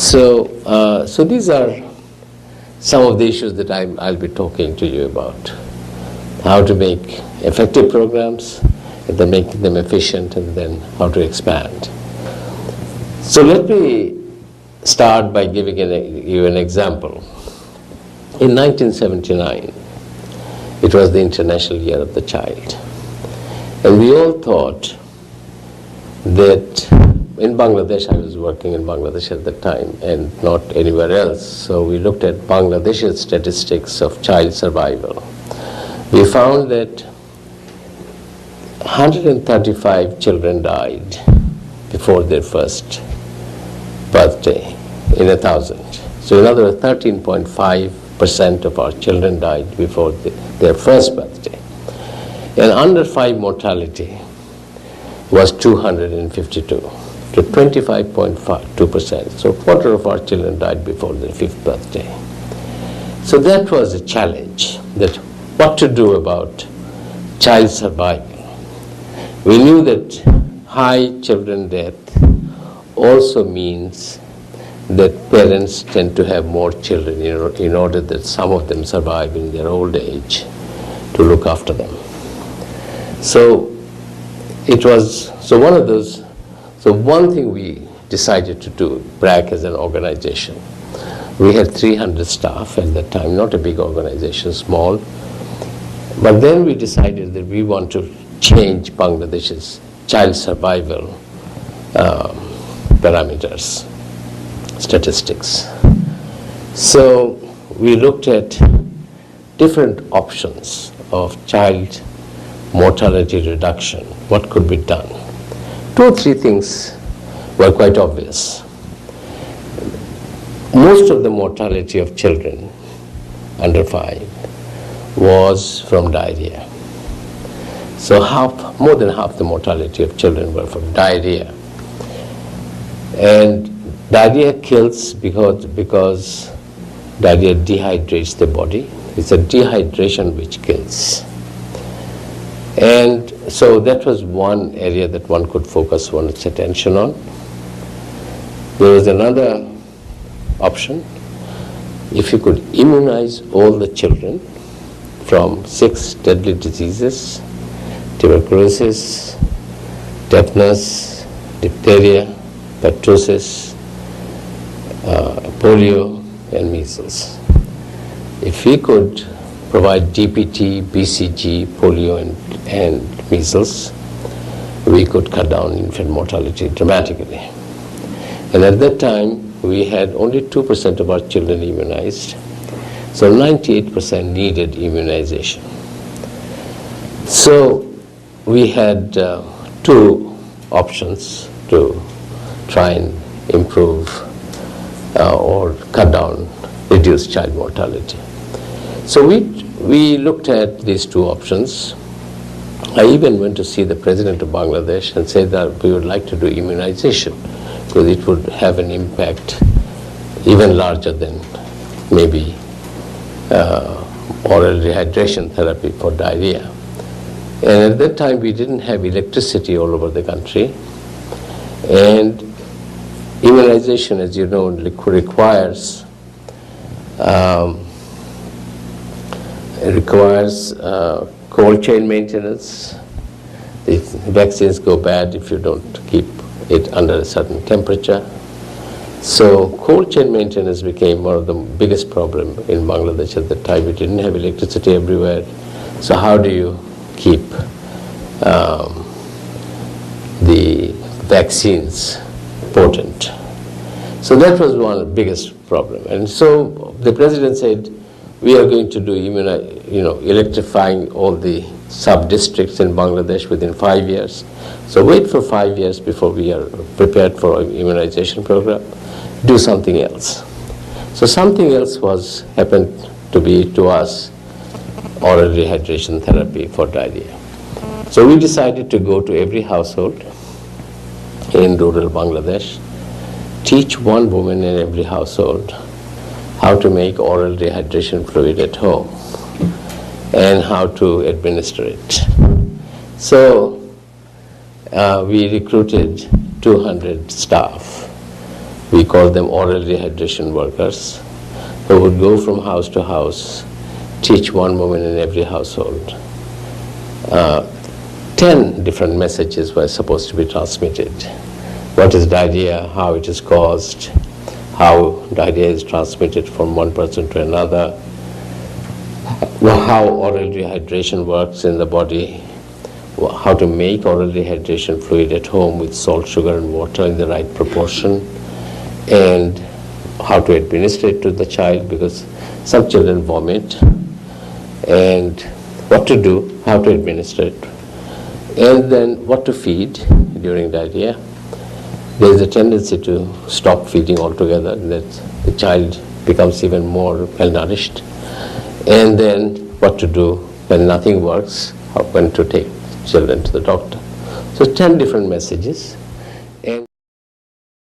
So these are some of the issues that I'll be talking to you about. How to make effective programs, and then making them efficient, and then how to expand. So let me start by giving you an example. In 1979, it was the International Year of the Child. And we all thought that in Bangladesh, I was working in Bangladesh at the time and not anywhere else. So we looked at Bangladesh's statistics of child survival. We found that 135 children died before their first birthday in 1,000. So in other words, 13.5% of our children died before their first birthday. And under 5 mortality was 252 to 25.2%. So a quarter of our children died before their 5th birthday. So that was a challenge, that what to do about child survival. We knew that high children death also means that parents tend to have more children in order that some of them survive in their old age to look after them. So it was, one thing we decided to do, BRAC as an organization. We had 300 staff at that time, not a big organization, small. But then we decided that we want to change Bangladesh's child survival parameters, statistics. So we looked at different options of child mortality reduction. What could be done? 2 or 3 things were quite obvious. Most of the mortality of children under 5 was from diarrhea. So more than half the mortality of children were from diarrhea. And diarrhea kills because diarrhea dehydrates the body. It's a dehydration which kills. And so that was one area that one could focus one's attention on. There was another option. If you could immunize all the children from 6 deadly diseases, tuberculosis, tetanus, diphtheria, pertussis, polio, and measles. If we could provide DPT, BCG, polio, and measles, we could cut down infant mortality dramatically. And at that time, we had only 2% of our children immunized, so 98% needed immunization. So we had 2 options to try and improve or cut down, reduce child mortality. So we looked at these 2 options. I even went to see the president of Bangladesh and said that we would like to do immunization because it would have an impact even larger than maybe oral rehydration therapy for diarrhea. And at that time we didn't have electricity all over the country, and immunization, as you know, requires cold chain maintenance. The vaccines go bad if you don't keep it under a certain temperature. So cold chain maintenance became one of the biggest problems in Bangladesh at the time. We didn't have electricity everywhere. So how do you keep the vaccines potent? So that was one of the biggest problems. And so the president said, we are going to do electrifying all the sub-districts in Bangladesh within 5 years. So wait for 5 years before we are prepared for an immunization program. Do something else. So something else happened to be to us oral rehydration therapy for diarrhea. So we decided to go to every household in rural Bangladesh, teach one woman in every household how to make oral rehydration fluid at home and how to administer it. So we recruited 200 staff We call them oral rehydration workers, who would go from house to house, teach one woman in every household. 10 different messages were supposed to be transmitted. What is diarrhea, how it is caused, how diarrhea is transmitted from one person to another, how oral rehydration works in the body, how to make oral rehydration fluid at home with salt, sugar, and water in the right proportion, and how to administer it to the child, because some children vomit, and what to do, how to administer it, and then what to feed during diarrhea. There is a tendency to stop feeding altogether, that the child becomes even more malnourished. And then what to do when nothing works, when to take children to the doctor. So 10 different messages.